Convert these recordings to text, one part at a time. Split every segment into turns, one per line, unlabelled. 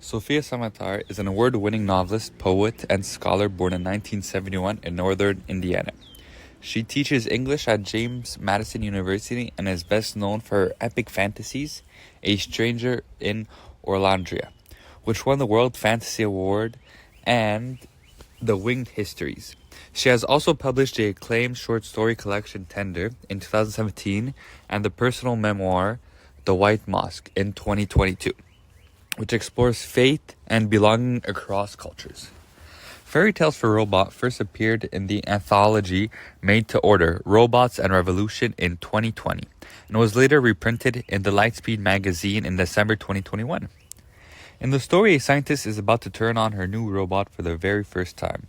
Sofia Samatar is an award-winning novelist, poet, and scholar born in 1971 in northern Indiana. She teaches English at James Madison University and is best known for her epic fantasies, A Stranger in Orlandria, which won the World Fantasy Award, and The Winged Histories. She has also published the acclaimed short story collection Tender in 2017 and the personal memoir The White Mosque in 2022, which explores faith and belonging across cultures. Fairy Tales for Robot first appeared in the anthology Made to Order, Robots and Revolution in 2020, and was later reprinted in the Lightspeed magazine in December 2021. In the story, a scientist is about to turn on her new robot for the very first time.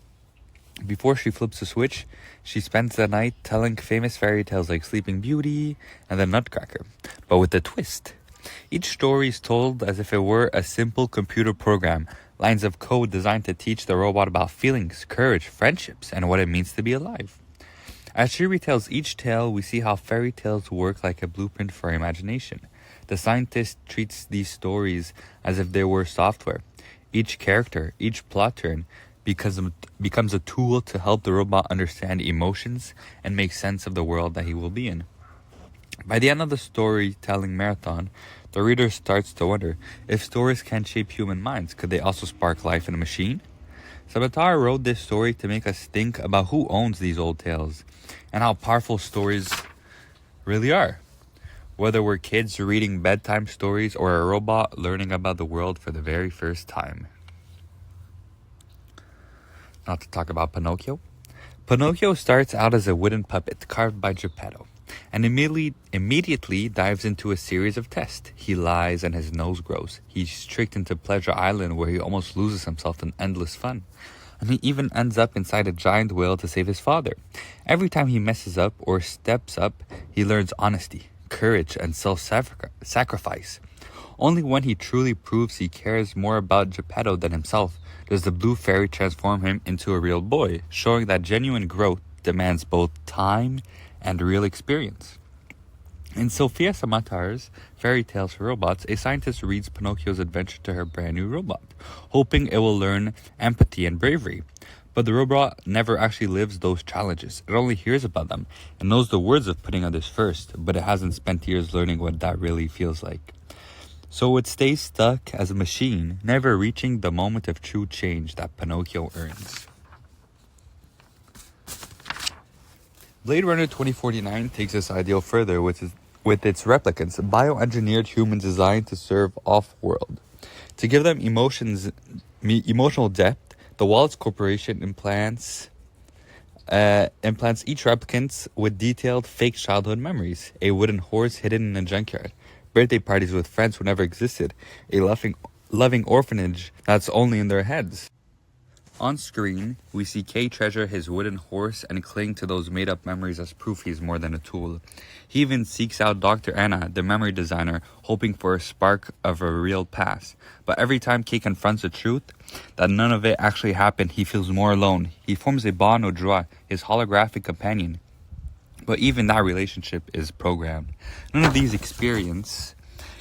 Before she flips the switch, she spends the night telling famous fairy tales like Sleeping Beauty and The Nutcracker, but with a twist. Each story is told as if it were a simple computer program, lines of code designed to teach the robot about feelings, courage, friendships, and what it means to be alive. As she retells each tale, we see how fairy tales work like a blueprint for our imagination. The scientist treats these stories as if they were software. Each character, each plot turn, becomes a tool to help the robot understand emotions and make sense of the world that he will be in. By the end of the storytelling marathon, the reader starts to wonder, if stories can shape human minds, could they also spark life in a machine? Samatar wrote this story to make us think about who owns these old tales and how powerful stories really are. Whether we're kids reading bedtime stories or a robot learning about the world for the very first time. Now to talk about Pinocchio. Pinocchio starts out as a wooden puppet carved by Geppetto, and immediately dives into a series of tests. He lies and his nose grows. He's tricked into Pleasure Island, where he almost loses himself in endless fun. And he even ends up inside a giant whale to save his father. Every time he messes up or steps up, he learns honesty, courage, and self-sacrifice. Only when he truly proves he cares more about Geppetto than himself does the blue fairy transform him into a real boy, showing that genuine growth demands both time and real experience. In Sofia Samatar's Fairy Tales for Robots, a scientist reads Pinocchio's adventure to her brand new robot, hoping it will learn empathy and bravery. But the robot never actually lives those challenges. It only hears about them and knows the words of putting others first, but it hasn't spent years learning what that really feels like. So it stays stuck as a machine, never reaching the moment of true change that Pinocchio earns. Blade Runner 2049 takes this ideal further with its replicants, bioengineered humans designed to serve off-world. To give them emotional depth, the Wallace Corporation implants each replicant with detailed fake childhood memories, a wooden horse hidden in a junkyard, birthday parties with friends who never existed, a loving orphanage that's only in their heads. On screen, we see Kay treasure his wooden horse and cling to those made-up memories as proof he's more than a tool. He even seeks out Dr. Anna, the memory designer, hoping for a spark of a real past. But every time Kay confronts the truth, that none of it actually happened, he feels more alone. He forms a bond with Joie, his holographic companion. But even that relationship is programmed. None of these experiences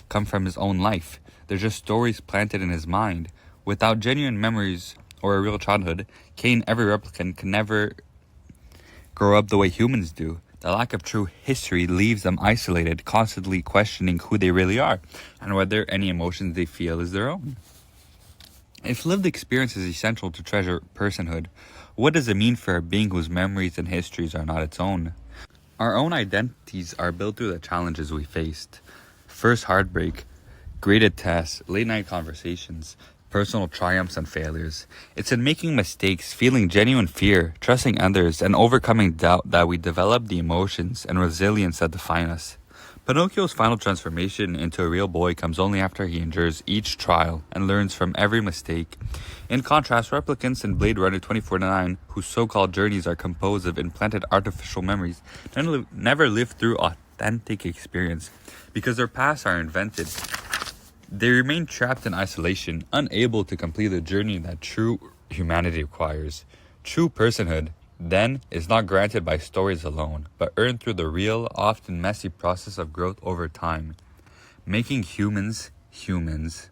come from his own life. They're just stories planted in his mind. Without genuine memories or a real childhood, Kay and every replicant can never grow up the way humans do. The lack of true history leaves them isolated, constantly questioning who they really are and whether any emotions they feel is their own. If lived experience is essential to treasure personhood, what does it mean for a being whose memories and histories are not its own? Our own identities are built through the challenges we faced. First heartbreak, graded tests, late-night conversations, personal triumphs and failures. It's in making mistakes, feeling genuine fear, trusting others, and overcoming doubt that we develop the emotions and resilience that define us. Pinocchio's final transformation into a real boy comes only after he endures each trial and learns from every mistake. In contrast, replicants in Blade Runner 2049, whose so-called journeys are composed of implanted artificial memories, never live through authentic experience because their pasts are invented. They remain trapped in isolation, unable to complete the journey that true humanity requires. True personhood, then, is not granted by stories alone, but earned through the real, often messy process of growth over time, making humans humans.